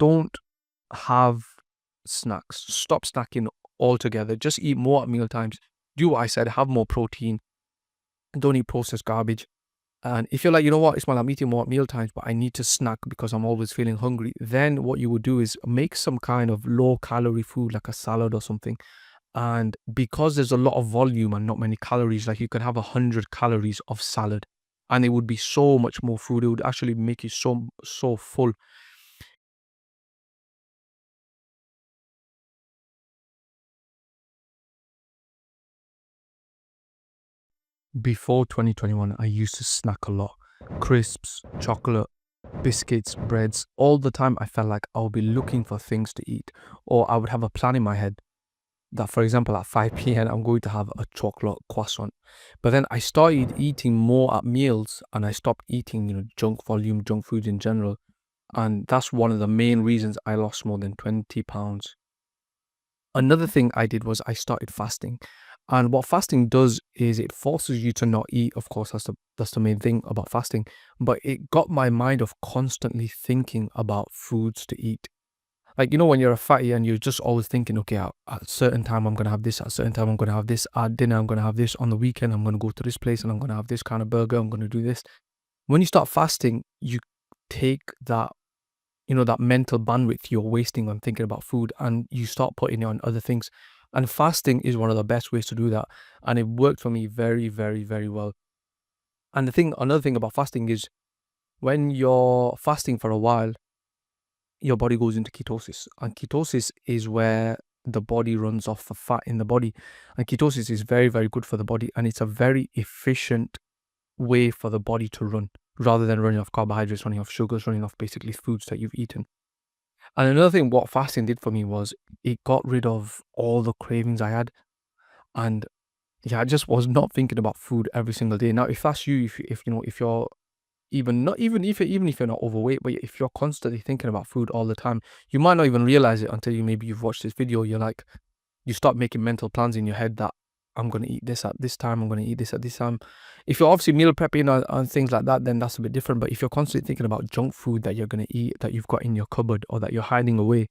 don't have snacks. Stop snacking altogether. Just eat more at meal times. Do what I said. Have more protein. Don't eat processed garbage. And if you're like, you know what, Ismail, I'm eating more at meal times, but I need to snack because I'm always feeling hungry, then what you would do is make some kind of low calorie food like a salad or something. And because there's a lot of volume and not many calories, like you can have 100 calories of salad and it would be so much more food. It would actually make you so full. Before 2021, I used to snack a lot. Crisps, chocolate, biscuits, breads. All the time I felt like I would be looking for things to eat. Or I would have a plan in my head that, for example, at 5 p.m. I'm going to have a chocolate croissant. But then I started eating more at meals and I stopped eating, junk foods in general. And that's one of the main reasons I lost more than 20 pounds. Another thing I did was I started fasting. And what fasting does is it forces you to not eat. Of course, that's the main thing about fasting. But it got my mind of constantly thinking about foods to eat. Like, when you're a fatty and you're just always thinking, okay, at a certain time I'm going to have this, at a certain time I'm going to have this, at dinner I'm going to have this, on the weekend I'm going to go to this place and I'm going to have this kind of burger, I'm going to do this. When you start fasting, you take that, that mental bandwidth you're wasting on thinking about food and you start putting it on other things. And fasting is one of the best ways to do that. And it worked for me very, very, very well. And another thing about fasting is when you're fasting for a while, your body goes into ketosis. And ketosis is where the body runs off the fat in the body. And ketosis is very, very good for the body. And it's a very efficient way for the body to run rather than running off carbohydrates, running off sugars, running off basically foods that you've eaten. And another thing what fasting did for me was it got rid of all the cravings I had. And yeah, I just was not thinking about food every single day. Now, if that's you, if you're even if you're not overweight, but if you're constantly thinking about food all the time, you might not even realize it until you've watched this video. You start making mental plans in your head that I'm going to eat this at this time, I'm going to eat this at this time. If you're obviously meal prepping and things like that, then that's a bit different. But if you're constantly thinking about junk food that you're going to eat, that you've got in your cupboard or that you're hiding away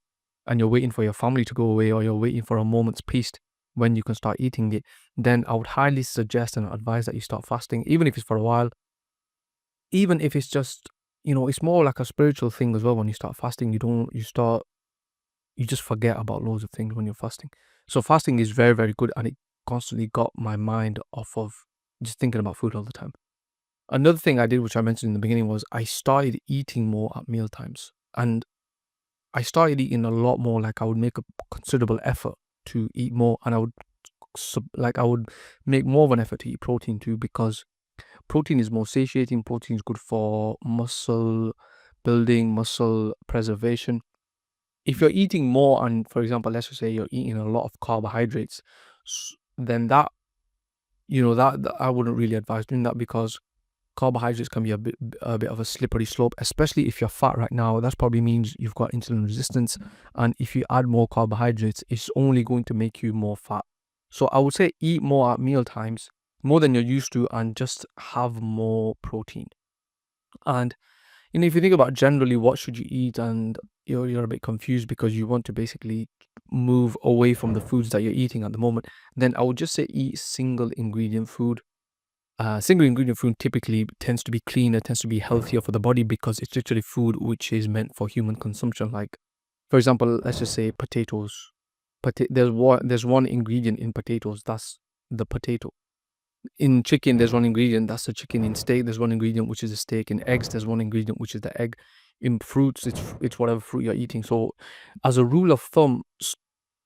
and you're waiting for your family to go away or you're waiting for a moment's peace when you can start eating it, then I would highly suggest and advise that you start fasting, even if it's for a while. Even if it's just, it's more like a spiritual thing as well. When you start fasting, you just forget about loads of things when you're fasting. So fasting is very, very good and it constantly got my mind off of just thinking about food all the time. Another thing I did, which I mentioned in the beginning, was I started eating more at meal times. And I started eating a lot more. Like I would make a considerable effort to eat more and I would make more of an effort to eat protein too, because protein is more satiating. Protein is good for muscle building, muscle preservation. If you're eating more, and for example, let's just say you're eating a lot of carbohydrates, then that I wouldn't really advise doing that, because carbohydrates can be a bit of a slippery slope, especially if you're fat right now. That probably means you've got insulin resistance, and if you add more carbohydrates, it's only going to make you more fat. So I would say eat more at meal times, more than you're used to, and just have more protein. And if you think about generally what should you eat, and you're a bit confused because you want to basically move away from the foods that you're eating at the moment, then I would just say eat single ingredient food. Single ingredient food typically tends to be cleaner, tends to be healthier for the body, because it's literally food which is meant for human consumption. Like, for example, let's just say potatoes. There's one ingredient in potatoes, that's the potato. In chicken, there's one ingredient, that's the chicken. In steak, there's one ingredient, which is the steak. In eggs, there's one ingredient, which is the egg. In fruits, it's whatever fruit you're eating. So, as a rule of thumb,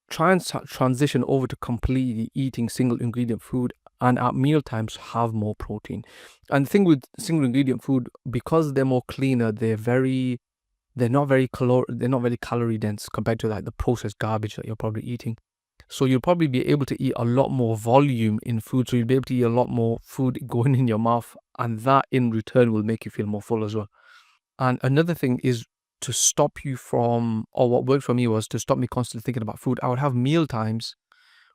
try and transition over to completely eating single ingredient food, and at meal times have more protein. And the thing with single ingredient food, because they're more cleaner, they're not very calorie dense compared to like the processed garbage that you're probably eating. So you'll probably be able to eat a lot more volume in food. So you'll be able to eat a lot more food going in your mouth, and that in return will make you feel more full as well. And another thing is to stop you from, or what worked for me was to stop me constantly thinking about food. I would have meal times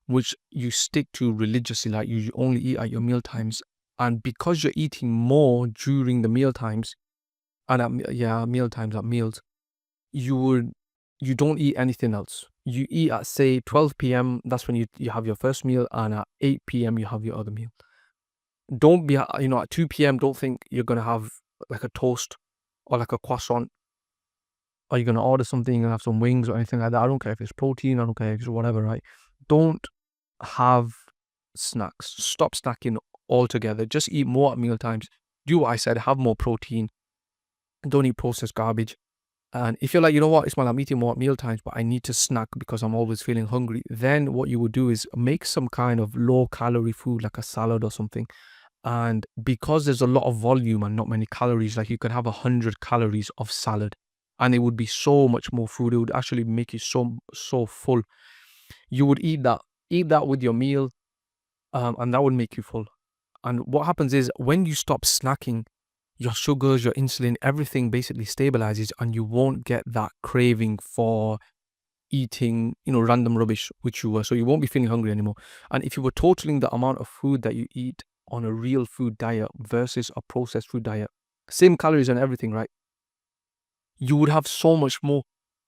which you stick to religiously, like you only eat at your meal times. And because you're eating more during the meal times and at meals, you would you don't eat anything else. You eat at, say, 12 p.m. That's when you have your first meal, and at 8 p.m. you have your other meal. Don't be, at 2 p.m. don't think you're gonna have like a toast or like a croissant, or you're gonna order something and have some wings or anything like that. I don't care if it's protein, I don't care if it's whatever, right? Don't have snacks. Stop snacking altogether. Just eat more at meal times. Do what I said, have more protein. Don't eat processed garbage. And if you're like, you know what, Ismail, I'm eating more at meal times, but I need to snack because I'm always feeling hungry, then what you would do is make some kind of low calorie food, like a salad or something. And because there's a lot of volume and not many calories, like you could have 100 calories of salad and it would be so much more food. It would actually make you so full. You would eat that with your meal, and that would make you full. And what happens is when you stop snacking, your sugars, your insulin, everything basically stabilizes, and you won't get that craving for eating, random rubbish, which you were. So you won't be feeling hungry anymore. And if you were totaling the amount of food that you eat on a real food diet versus a processed food diet, same calories and everything, right? You would have so much more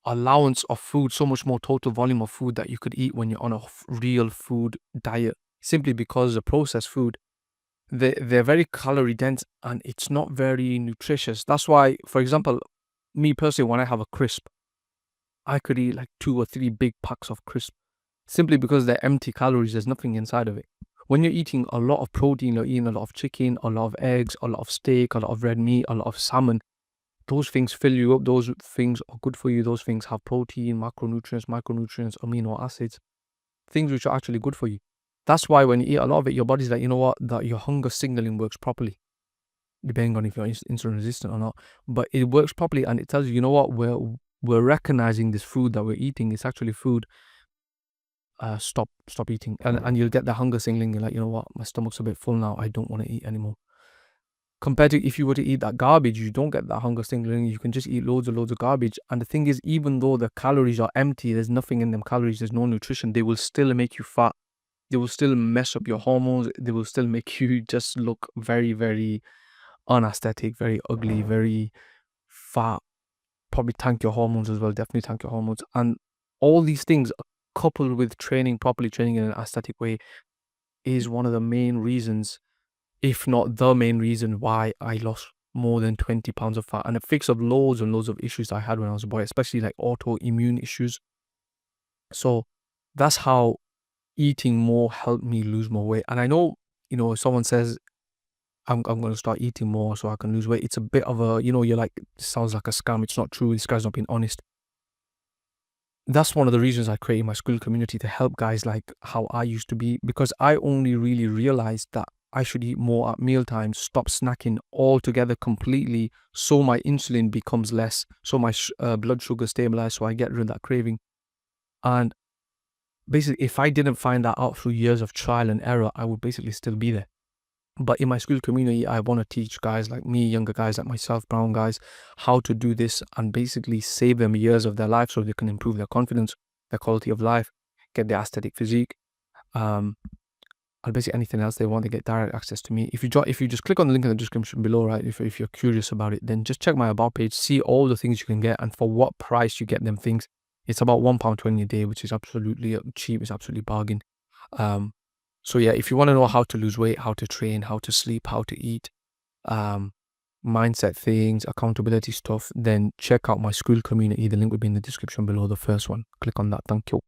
allowance of food, so much more total volume of food that you could eat when you're on a real food diet, simply because the processed food, they're very calorie dense and it's not very nutritious. That's why, for example, me personally, when I have a crisp, I could eat like 2 or 3 big packs of crisp simply because they're empty calories. There's nothing inside of it. When you're eating a lot of protein, you're eating a lot of chicken, a lot of eggs, a lot of steak, a lot of red meat, a lot of salmon, those things fill you up. Those things are good for you. Those things have protein, macronutrients, micronutrients, amino acids, things which are actually good for you. That's why when you eat a lot of it, your body's like, you know what, that your hunger signaling works properly, depending on if you're insulin resistant or not. But it works properly, and it tells you, you know what, we're recognizing this food that we're eating. It's actually food. Stop eating, and you'll get the hunger signaling. You're like, you know what, my stomach's a bit full now. I don't want to eat anymore. Compared to if you were to eat that garbage, you don't get that hunger signaling. You can just eat loads of garbage. And the thing is, even though the calories are empty, there's nothing in them calories, there's no nutrition, they will still make you fat. They will still mess up your hormones. They will still make you just look very, very unaesthetic, very ugly, very fat. Probably tank your hormones as well. Definitely tank your hormones. And all these things, coupled with properly training in an aesthetic way, is one of the main reasons, if not the main reason, why I lost more than 20 pounds of fat. And it fixed up loads and loads of issues I had when I was a boy, especially like autoimmune issues. So that's how eating more helped me lose more weight. And I know, if someone says, I'm going to start eating more so I can lose weight, it's a bit of a, you're like, this sounds like a scam. It's not true. This guy's not being honest. That's one of the reasons I created my Skool community, to help guys like how I used to be, because I only really realized that I should eat more at mealtimes, stop snacking altogether completely, so my insulin becomes less, so my blood sugar stabilizes, so I get rid of that craving. And basically, if I didn't find that out through years of trial and error, I would basically still be there. But in my Skool community, I want to teach guys like me, younger guys like myself, brown guys, how to do this and basically save them years of their life so they can improve their confidence, their quality of life, get their aesthetic physique, and basically anything else they want. They get direct access to me. If you just click on the link in the description below, right, if you're curious about it, then just check my about page, see all the things you can get and for what price you get them things. It's about £1.20 a day, which is absolutely cheap. It's absolutely bargain. So yeah, if you want to know how to lose weight, how to train, how to sleep, how to eat, mindset things, accountability stuff, then check out my Skool community. The link will be in the description below, the first one. Click on that. Thank you.